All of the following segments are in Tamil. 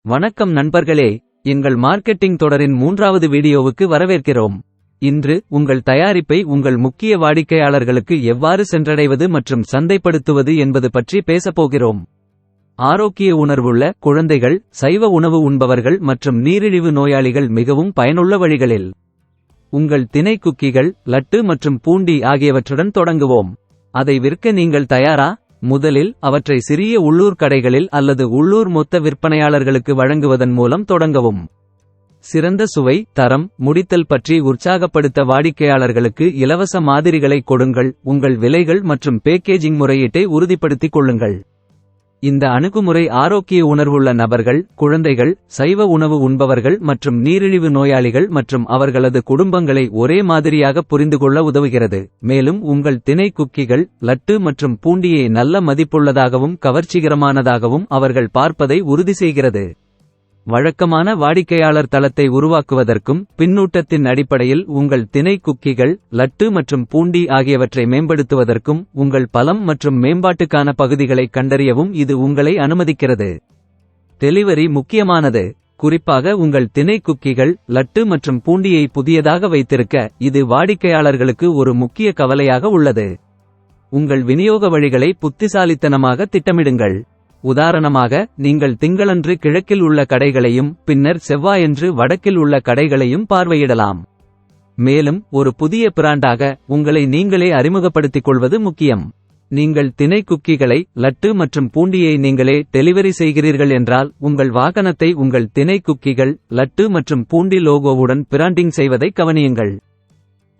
வணக்கம் நண்பர்களே, எங்கள் மார்க்கெட்டிங் தொடரின் 3வது வீடியோவுக்கு வரவேற்கிறோம். இன்று உங்கள் தயாரிப்பை உங்கள் முக்கிய வாடிக்கையாளர்களுக்கு எவ்வாறு சென்றடைவது மற்றும் சந்தைப்படுத்துவது என்பது பற்றி பேசப்போகிறோம். ஆரோக்கிய உணர்வுள்ள குழந்தைகள், சைவ உணவு உண்பவர்கள் மற்றும் நீரிழிவு நோயாளிகள் மிகவும் பயனுள்ள வழிகளில் உங்கள் தினை குக்கிகள், லட்டு மற்றும் பூண்டி ஆகியவற்றுடன் தொடங்குவோம். அதை விற்க நீங்கள் தயாரா? முதலில் அவற்றை சிறிய உள்ளூர் கடைகளில் அல்லது உள்ளூர் மொத்த விற்பனையாளர்களுக்கு வழங்குவதன் மூலம் தொடங்கவும். சிறந்த சுவை, தரம், முடித்தல் பற்றி உற்சாகப்படுத்த வாடிக்கையாளர்களுக்கு இலவச மாதிரிகளை கொடுங்கள். உங்கள் விலைகள் மற்றும் பேக்கேஜிங் முறையீட்டை உறுதிப்படுத்திக் கொள்ளுங்கள். இந்த அணுகுமுறை ஆரோக்கிய உணர்வுள்ள நபர்கள், குழந்தைகள், சைவ உணவு உண்பவர்கள் மற்றும் நீரிழிவு நோயாளிகள் மற்றும் அவர்களது குடும்பங்களை ஒரே மாதிரியாக புரிந்துகொள்ள உதவுகிறது. மேலும் உங்கள் தினை குக்கிகள், லட்டு மற்றும் பூண்டியை நல்ல மதிப்புள்ளதாகவும் கவர்ச்சிகரமானதாகவும் அவர்கள் பார்ப்பதை உறுதி செய்கிறது. வழக்கமான வாடிக்கையாளர் தளத்தை உருவாக்குவதற்கும் பின்னூட்டத்தின் அடிப்படையில் உங்கள் தினை குக்கிகள், லட்டு மற்றும் பூண்டி ஆகியவற்றை மேம்படுத்துவதற்கும் உங்கள் பலம் மற்றும் மேம்பாட்டுக்கான பகுதிகளை கண்டறியவும் இது உங்களை அனுமதிக்கிறது. டெலிவரி முக்கியமானது. குறிப்பாக உங்கள் தினை குக்கிகள், லட்டு மற்றும் பூண்டியை புதியதாக வைத்திருக்க இது வாடிக்கையாளர்களுக்கு ஒரு முக்கிய கவலையாக உள்ளது. உங்கள் விநியோக வழிகளை புத்திசாலித்தனமாக திட்டமிடுங்கள். உதாரணமாக, நீங்கள் திங்களன்று கிழக்கில் உள்ள கடைகளையும் பின்னர் செவ்வாயன்று வடக்கில் உள்ள கடைகளையும் பார்வையிடலாம். மேலும் ஒரு புதிய பிராண்டாக உங்களை நீங்களே அறிமுகப்படுத்திக் கொள்வது முக்கியம். நீங்கள் தினை குக்கிகளை, லட்டு மற்றும் பூண்டியை நீங்களே டெலிவரி செய்கிறீர்கள் என்றால் உங்கள் வாகனத்தை உங்கள் தினை குக்கிகள், லட்டு மற்றும் பூண்டி லோகோவுடன் பிராண்டிங் செய்வதை கவனியுங்கள்.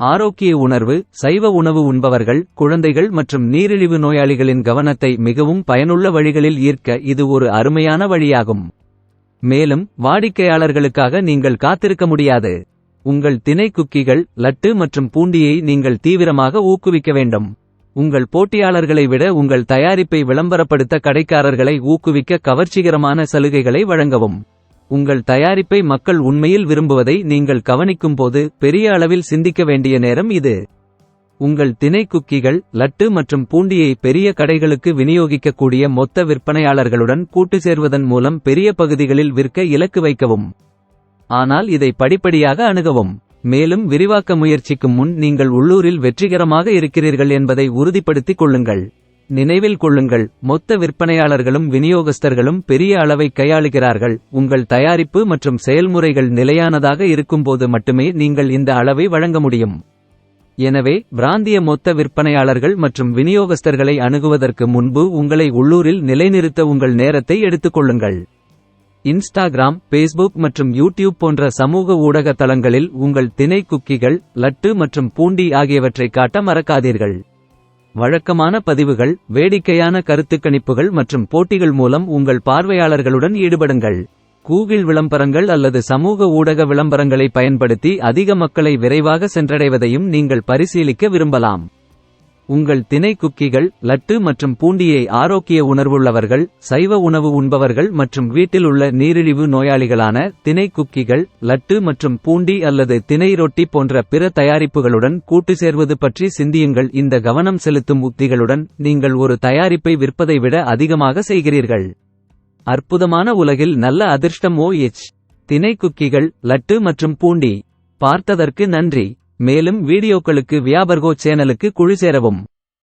ஆரோக்கிய உணர்வு, சைவ உணவு உண்பவர்கள், குழந்தைகள் மற்றும் நீரிழிவு நோயாளிகளின் கவனத்தை மிகவும் பயனுள்ள வழிகளில் ஈர்க்க இது ஒரு அருமையான வழியாகும். மேலும் வாடிக்கையாளர்களுக்காக நீங்கள் காத்திருக்க முடியாது. உங்கள் தினை குக்கிகள், லட்டு மற்றும் பூண்டியை நீங்கள் தீவிரமாக ஊக்குவிக்க வேண்டும். உங்கள் போட்டியாளர்களை விட உங்கள் தயாரிப்பை விளம்பரப்படுத்த கடைக்காரர்களை ஊக்குவிக்க கவர்ச்சிகரமான சலுகைகளை வழங்கவும். உங்கள் தயாரிப்பை மக்கள் உண்மையில் விரும்புவதை நீங்கள் கவனிக்கும்போது பெரிய அளவில் சிந்திக்க வேண்டிய நேரம் இது. உங்கள் தினை குக்கிகள், லட்டு மற்றும் பூண்டியை பெரிய கடைகளுக்கு விநியோகிக்கக்கூடிய மொத்த விற்பனையாளர்களுடன் கூட்டு சேர்வதன் மூலம் பெரிய பகுதிகளில் விற்க இலக்கு வைக்கவும். ஆனால் இதை படிப்படியாக அணுகவும். மேலும் விரிவாக்க முயற்சிக்கும் முன் நீங்கள் உள்ளூரில் வெற்றிகரமாக இருக்கிறீர்கள் என்பதை உறுதிப்படுத்திக் கொள்ளுங்கள். நினைவில் கொள்ளுங்கள், மொத்த விற்பனையாளர்களும் விநியோகஸ்தர்களும் பெரிய அளவை கையாளுகிறார்கள். உங்கள் தயாரிப்பு மற்றும் செயல்முறைகள் நிலையானதாக இருக்கும்போது மட்டுமே நீங்கள் இந்த அளவை வழங்க முடியும். எனவே பிராந்திய மொத்த விற்பனையாளர்கள் மற்றும் விநியோகஸ்தர்களை அணுகுவதற்கு முன்பு உங்களை உள்ளூரில் நிலைநிறுத்த உங்கள் நேரத்தை எடுத்துக்கொள்ளுங்கள். இன்ஸ்டாகிராம், பேஸ்புக் மற்றும் யூடியூப் போன்ற சமூக ஊடக தளங்களில் உங்கள் தினை குக்கிகள், லட்டு மற்றும் பூண்டி ஆகியவற்றை காட்ட மறக்காதீர்கள். வழக்கமான பதிவுகள், வேடிக்கையான கருத்துக்கணிப்புகள் மற்றும் போட்டிகள் மூலம் உங்கள் பார்வையாளர்களுடன் ஈடுபடுங்கள். கூகிள் விளம்பரங்கள் அல்லது சமூக ஊடக விளம்பரங்களை பயன்படுத்தி அதிக மக்களை விரைவாக சென்றடைவதையும் நீங்கள் பரிசீலிக்க விரும்பலாம். உங்கள் தினை குக்கிகள், லட்டு மற்றும் பூண்டியை ஆரோக்கிய உணர்வுள்ளவர்கள், சைவ உணவு உண்பவர்கள் மற்றும் வீட்டில் உள்ள நீரிழிவு நோயாளிகளான தினை குக்கிகள், லட்டு மற்றும் பூண்டி அல்லது தினை ரொட்டி போன்ற பிற தயாரிப்புகளுடன் கூட்டு சேர்வது பற்றி சிந்தியுங்கள். இந்த கவனம் செலுத்தும் உத்திகளுடன் நீங்கள் ஒரு தயாரிப்பை விற்பதை விட அதிகமாக செய்கிறீர்கள். அற்புதமான உலகில் நல்ல அதிர்ஷ்டம். தினை குக்கிகள், லட்டு மற்றும் பூண்டி பார்த்ததற்கு நன்றி. மேலும் வீடியோக்களுக்கு வியாபர்கோ சேனலுக்கு குழு சேரவும்.